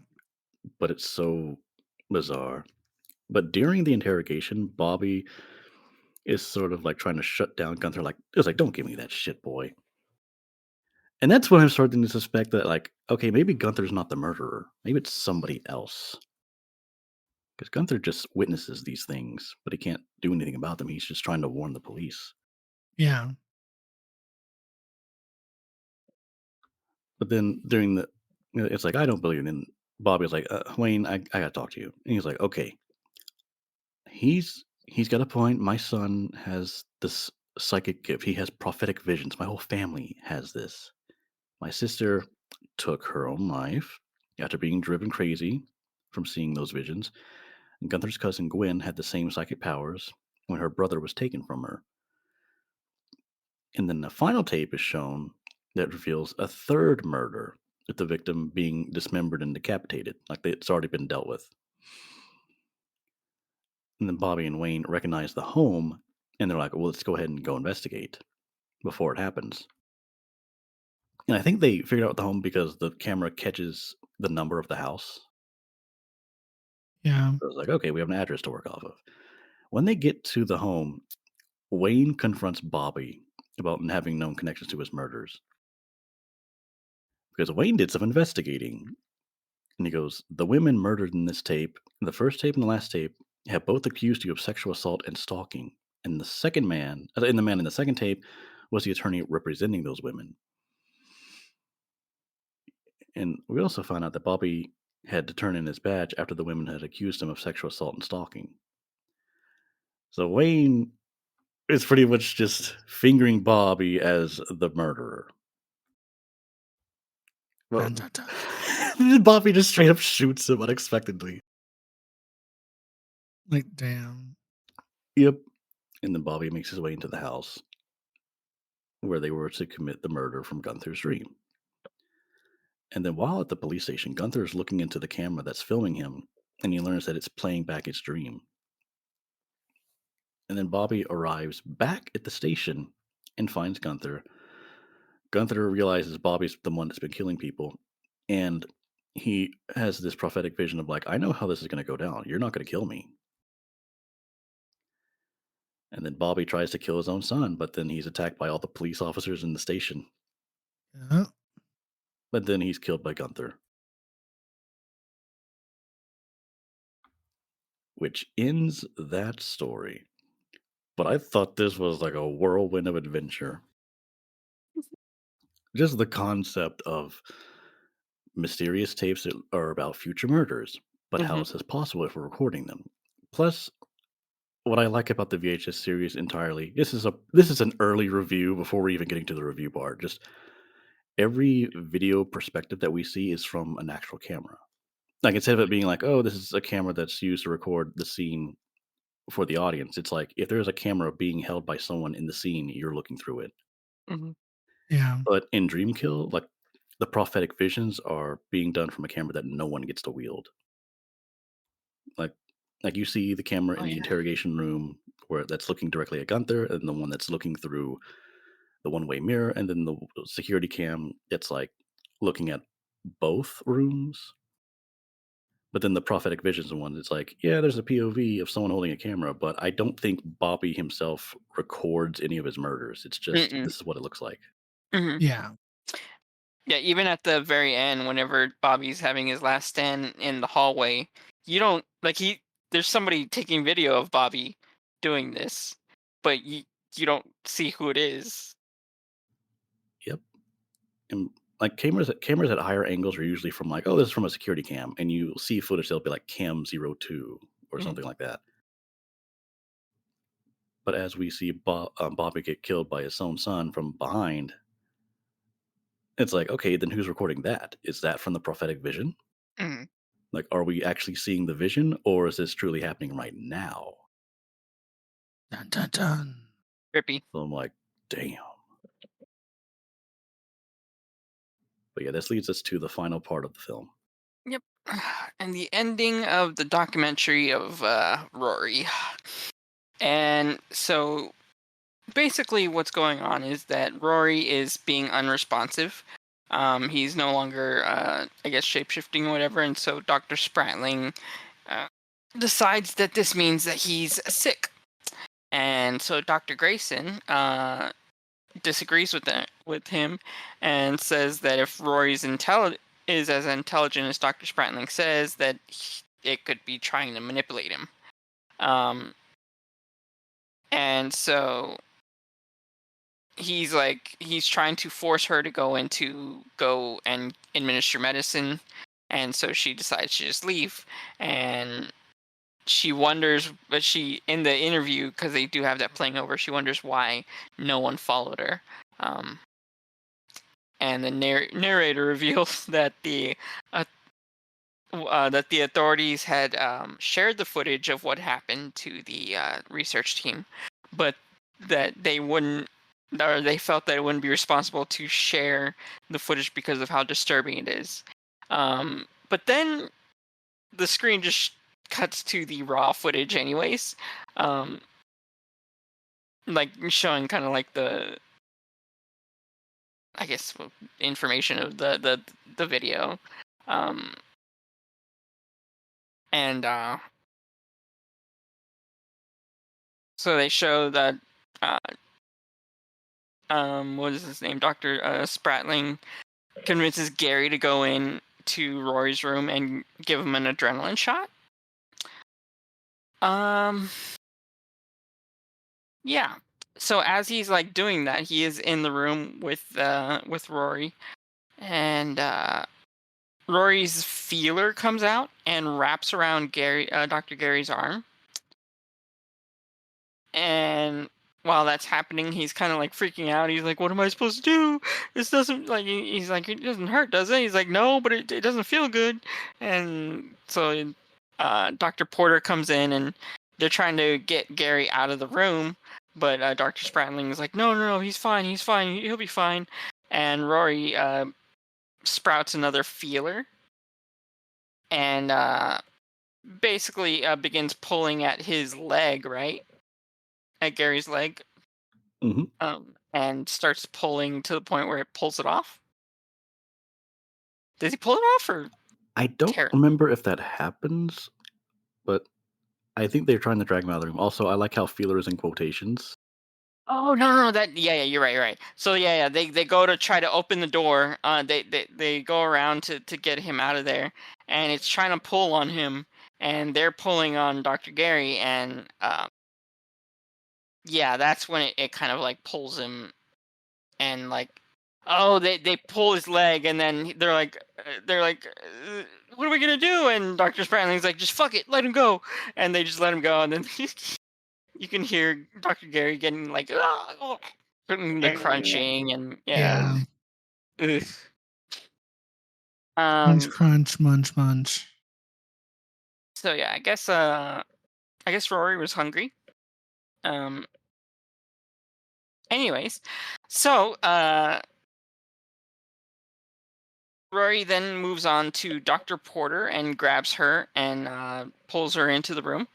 But it's so bizarre. But during the interrogation, Bobby is sort of like trying to shut down Gunther. Like, it's like, don't give me that shit, boy. And that's when I'm starting to suspect that, like, okay, maybe Gunther's not the murderer. Maybe it's somebody else. Because Gunther just witnesses these things, but he can't do anything about them. He's just trying to warn the police. Yeah. But then during it's like, I don't believe it. And Bobby's like, Wayne, I gotta talk to you. And he's like, okay, he's got a point. My son has this psychic gift. He has prophetic visions. My whole family has this. My sister took her own life after being driven crazy from seeing those visions. And Gunther's cousin Gwen had the same psychic powers when her brother was taken from her. And then the final tape is shown that reveals a third murder, with the victim being dismembered and decapitated, like it's already been dealt with. And then Bobby and Wayne recognize the home, and they're like, well, let's go ahead and go investigate before it happens. And I think they figured out the home because the camera catches the number of the house. Yeah. So it's like, okay, we have an address to work off of. When they get to the home, Wayne confronts Bobby about having known connections to his murders. Because Wayne did some investigating. And he goes, the women murdered in this tape, the first tape and the last tape, have both accused you of sexual assault and stalking. And the second man, and the man in the second tape was the attorney representing those women. And we also found out that Bobby had to turn in his badge after the women had accused him of sexual assault and stalking. So Wayne is pretty much just fingering Bobby as the murderer. Well, Dun, dun, dun. Bobby just straight up shoots him unexpectedly. Like, damn. Yep. And then Bobby makes his way into the house where they were to commit the murder from Gunther's dream. And then while at the police station, Gunther is looking into the camera that's filming him, and he learns that it's playing back his dream. And then Bobby arrives back at the station and finds Gunther. Gunther realizes Bobby's the one that's been killing people, and he has this prophetic vision of like, I know how this is going to go down. You're not going to kill me. And then Bobby tries to kill his own son, but then he's attacked by all the police officers in the station. Yeah. But then he's killed by Gunther. Which ends that story. But I thought this was like a whirlwind of adventure. Just the concept of mysterious tapes that are about future murders, but how is this possible if we're recording them? Plus, what I like about the VHS series entirely, this is an early review before we're even getting to the review part. Just every video perspective that we see is from an actual camera. Like instead of it being like, oh, this is a camera that's used to record the scene for the audience, it's like if there's a camera being held by someone in the scene, you're looking through it. Yeah. But in Dreamkill, like the prophetic visions are being done from a camera that no one gets to wield. Like you see the camera in the interrogation room where that's looking directly at Gunther, and the one that's looking through the one-way mirror, and then the security cam that's like looking at both rooms. But then the prophetic visions one, it's like, yeah, there's a POV of someone holding a camera, but I don't think Bobby himself records any of his murders. It's just this is what it looks like. Yeah. Yeah, even at the very end, whenever Bobby's having his last stand in the hallway, you don't like there's somebody taking video of Bobby doing this, but you don't see who it is. Yep. And like cameras at higher angles are usually from like, oh, this is from a security cam, and you see footage that'll be like cam 02 or something like that. But as we see Bobby get killed by his own son from behind, it's like, okay, then who's recording that? Is that from the prophetic vision? Like, are we actually seeing the vision, or is this truly happening right now? Dun, dun, dun. Trippy. So I'm like, damn. But yeah, this leads us to the final part of the film. Yep. And the ending of the documentary of Rory. And so basically what's going on is that Rory is being unresponsive. He's no longer, I guess, shape-shifting or whatever. And so Dr. Spratling decides that this means that he's sick. And so Dr. Grayson disagrees with him and says that if Rory's is as intelligent as Dr. Spratling says, that it could be trying to manipulate him. And so he's trying to force her to go and administer medicine, and so she decides to just leave. And she wonders, but she, in the interview, because they do have that playing over, she wonders why no one followed her. And the narrator reveals that the authorities had shared the footage of what happened to the research team, but that they wouldn't, or they felt that it wouldn't be responsible to share the footage because of how disturbing it is. But then the screen just cuts to the raw footage anyways, like showing kind of like the, I guess, information of the video, and so they show that what is his name, Dr. Spratling convinces Gary to go in to Rory's room and give him an adrenaline shot. Yeah. So as he's like doing that, he is in the room with Rory, and Rory's feeler comes out and wraps around Dr. Gary's arm. And while that's happening, he's kind of like freaking out. He's like, "What am I supposed to do? This doesn't like." He's like, "It doesn't hurt, does it?" He's like, "No, but it doesn't feel good." And so Dr. Porter comes in, and they're trying to get Gary out of the room, but Dr. Spratling is like, "No, he's fine. He's fine. He'll be fine." And Rory sprouts another feeler, and basically begins pulling at his leg, right? At Gary's leg, and starts pulling to the point where it pulls it off. Does he pull it off, or I don't tear it? remember if that happens, but I think they're trying to drag him out of the room. Also, I like how feeler is in quotations. Oh no, that you're right. So they go to try to open the door. They go around to get him out of there, and it's trying to pull on him, and they're pulling on Dr. Gary, and that's when it kind of like pulls him, and like, oh, they pull his leg, and then they're like, what are we gonna do? And Dr. Spratling's like, just fuck it, let him go, and they just let him go, and then you can hear Dr. Gary getting like, putting the crunching, and Yeah. Ugh. Crunch, munch. So yeah, I guess Rory was hungry. Anyways, so Rory then moves on to Dr. Porter and grabs her and pulls her into the room.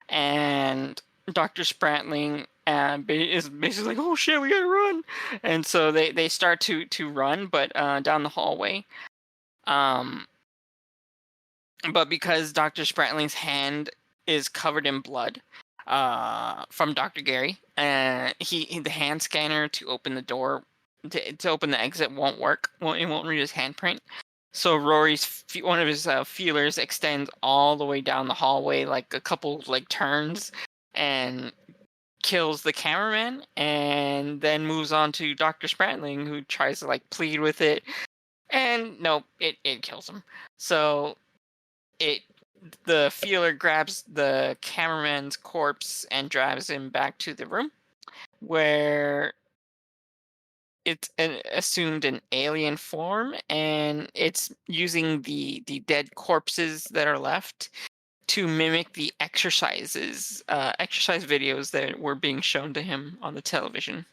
And Dr. Spratling is basically like, "Oh shit, we gotta run!" And so they start to run, but down the hallway. But because Dr. Spratling's hand is covered in blood from Dr. Gary, the hand scanner to open the door to open the exit won't work. It won't read his handprint. So Rory's one of his feelers extends all the way down the hallway, like a couple like turns, and kills the cameraman, and then moves on to Dr. Spratling, who tries to like plead with it, and nope, it kills him. So the feeler grabs the cameraman's corpse and drives him back to the room, where it's assumed an alien form, and it's using the dead corpses that are left to mimic the exercise videos that were being shown to him on the television.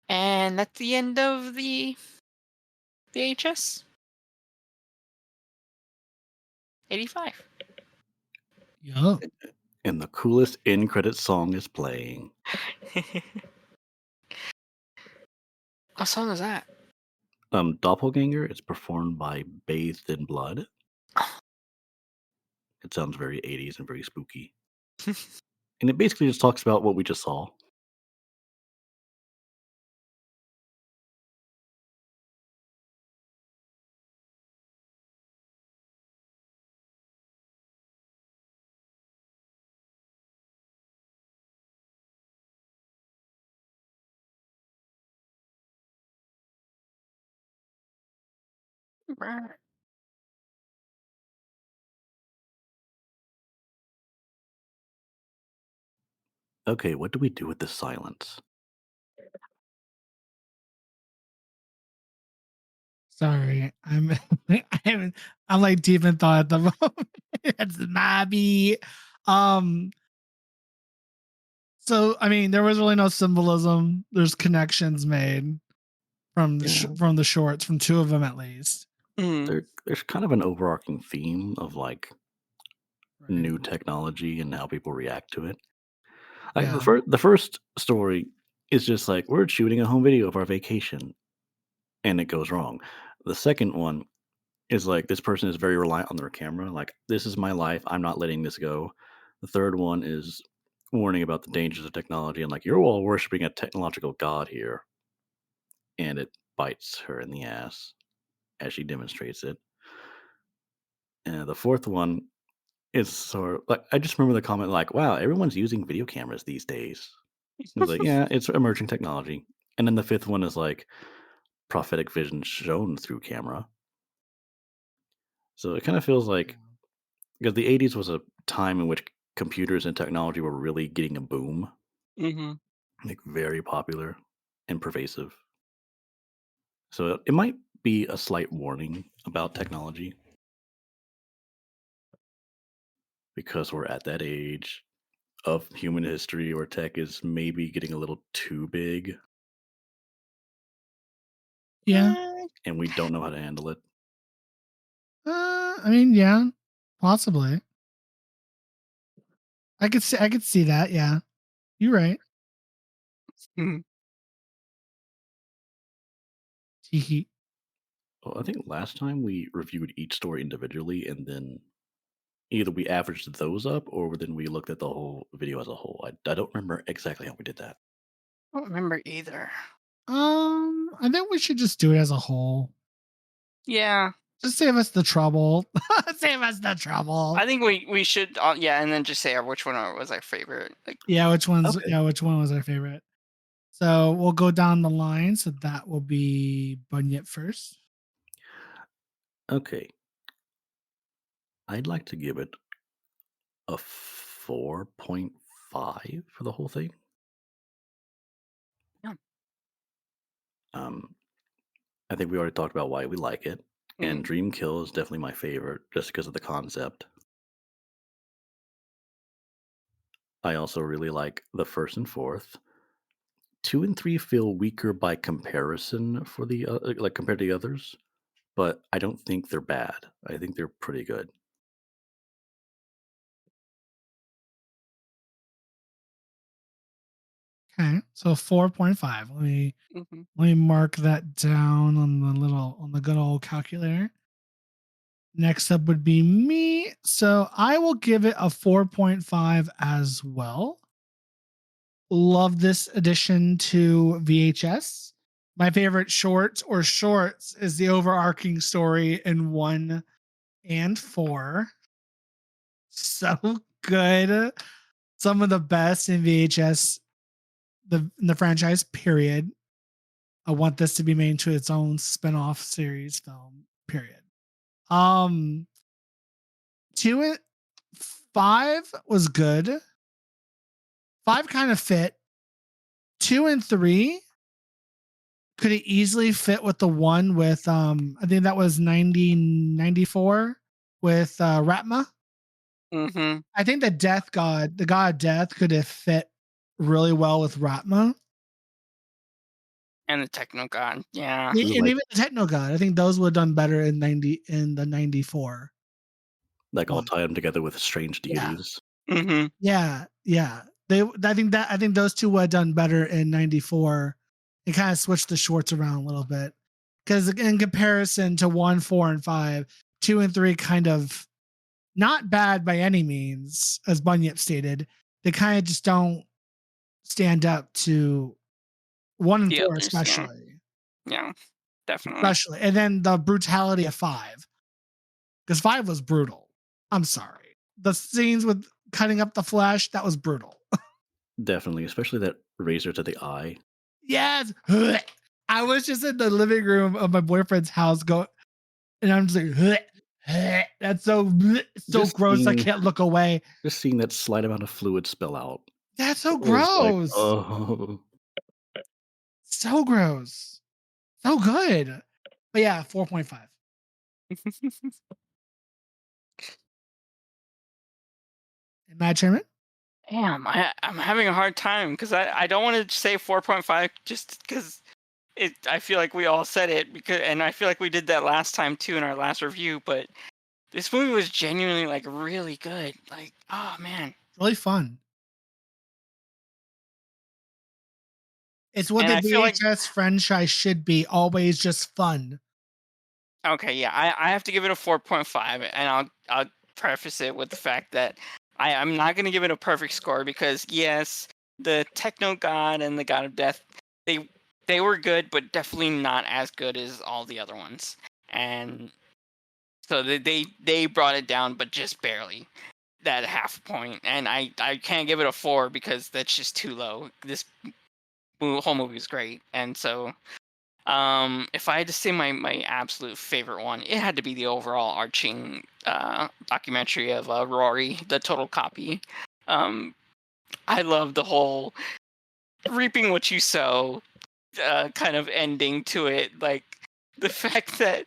And that's the end of the VHS 85. Yup. And the coolest end credit song is playing. What song is that? Doppelganger. It's performed by Bathed in Blood. It sounds very 80s and very spooky. And it basically just talks about what we just saw. Okay, what do we do with this silence? Sorry, I'm like deep in thought at the moment. It's Nobby. So I mean, there was really no symbolism. There's connections made from the shorts, from two of them at least. Mm. There's kind of an overarching theme of like Right. new technology and how people react to it. Like Yeah. the first story is just like we're shooting a home video of our vacation, and it goes wrong. The second one is like this person is very reliant on their camera. Like this is my life. I'm not letting this go. The third one is warning about the dangers of technology and like you're all worshiping a technological god here, and it bites her in the ass as she demonstrates it. And the fourth one is sort of like I just remember the comment like, "Wow, everyone's using video cameras these days." It's like, yeah, it's emerging technology. And then the fifth one is like prophetic vision shown through camera. So it kind of feels like because the 80s was a time in which computers and technology were really getting a boom, Mm-hmm. like very popular and pervasive. So it might be a slight warning about technology because we're at that age of human history where tech is maybe getting a little too big Yeah. and we don't know how to handle it. I mean, yeah, possibly. I could see that. Yeah, you're right. Mhm. Teehee. Well, I think last time we reviewed each story individually and then either we averaged those up or then we looked at the whole video as a whole. I don't remember exactly how we did that. I don't remember either. I think we should just do it as a whole. Yeah, Just save us the trouble. Save us the trouble. I think we should. Yeah, and then just say which one was our favorite. Like, Yeah, which one's Okay. yeah, which one was our favorite? So we'll go down the line. So that will be Bunyip first. Okay. I'd like to give it a 4.5 for the whole thing. Yeah. I think we already talked about why we like it. And Mhm. Dream Kill is definitely my favorite just because of the concept. I also really like the first and fourth. 2 and 3 feel weaker by comparison for the like compared to the others, but I don't think they're bad. I think they're pretty good. Okay, so 4.5. Mhm. Let me mark that down on the good old calculator. Next up would be me. So I will give it a 4.5 as well. Love this addition to VHS. My favorite short or shorts is the overarching story in 1 and 4. So good. Some of the best in VHS, in the franchise, period. I want this to be made into its own spin-off series film, period. Um, 2 and 5 was good. 5 kind of fit. 2 and 3 could it easily fit with the one with I think that was 1994 with Ratma. Mhm. I think the the god of death could have fit really well with Ratma. And the Techno God. Yeah. And Ooh, even the Techno God, I think those would have done better in the 94 like all one. tie them together with strange Yeah. deities. Mhm. Yeah. I think those two would have done better in 94 and kind of switched the shorts around a little bit. Because in comparison to 1, 4, and 5, 2 and 3 kind of not bad by any means, as Bunyip stated. They kind of just don't stand up to 1 and The 4, others. Yeah. especially. Yeah. Definitely. Especially. And then the brutality of 5. Because 5 was brutal. I'm sorry. The scenes with cutting up the flesh, that was brutal. Definitely, especially that razor to the eye. Yes. I was just in the living room of my boyfriend's house and I'm just like, that's so Just gross. I seeing can't look away. just seeing that slight amount of fluid spill out. That's so It was like, gross. oh, So gross. So good. But yeah, 4.5. Mad Chairman? Damn, I'm having a hard time because I don't want to say 4.5 just because I feel like we all said it and I feel like we did that last time too in our last review, but this movie was genuinely like really good. Like, oh man. Really fun. It's what And the I feel like VHS franchise should be, always just fun. okay, yeah, I have to give it a 4.5, and I'll preface it with the fact that I'm not gonna give it a perfect score because yes, the Techno God and the God of Death, they were good, but definitely not as good as all the other ones. And so they brought it down, but just barely. That half point. And I can't give it a 4 because that's just too low. This whole movie is great. And so if I had to say my absolute favorite one, it had to be the overall arching documentary of Rory, the Total Copy. I love the whole reaping what you sow kind of ending to it. Like the fact that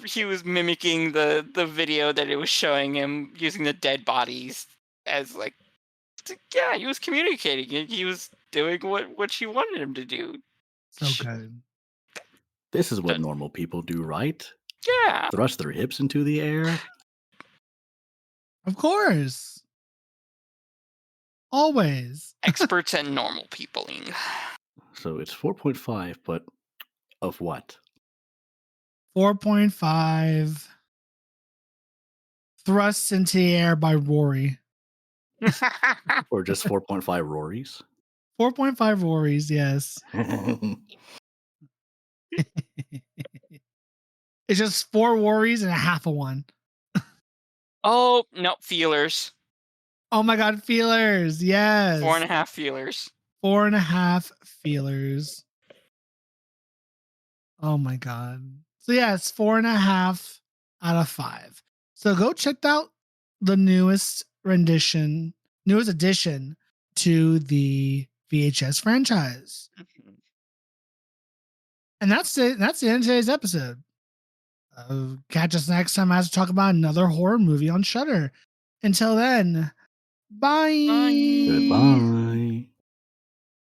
he was mimicking the video that it was showing him using the dead bodies as like, yeah, he was communicating. He was doing what she wanted him to do. So good. This is what normal people do, right? Yeah. Thrust their hips into the air. Of course. Always. Experts and normal peopling. So it's 4.5, but of what? 4.5 thrusts into the air by Rory. Or just 4.5 Rorys? 4.5 Rorys, yes. It's just 4 Rorys and a half of one. Oh, no, feelers. Oh my God, feelers. Yes. 4.5 feelers. 4.5 feelers. Oh my God. So yeah, it's 4.5 out of 5. So go check out the newest addition to the VHS franchise. And that's it. That's the end of today's episode. Catch us next time as we talk about another horror movie on Shudder. Until then, bye. Bye. Goodbye.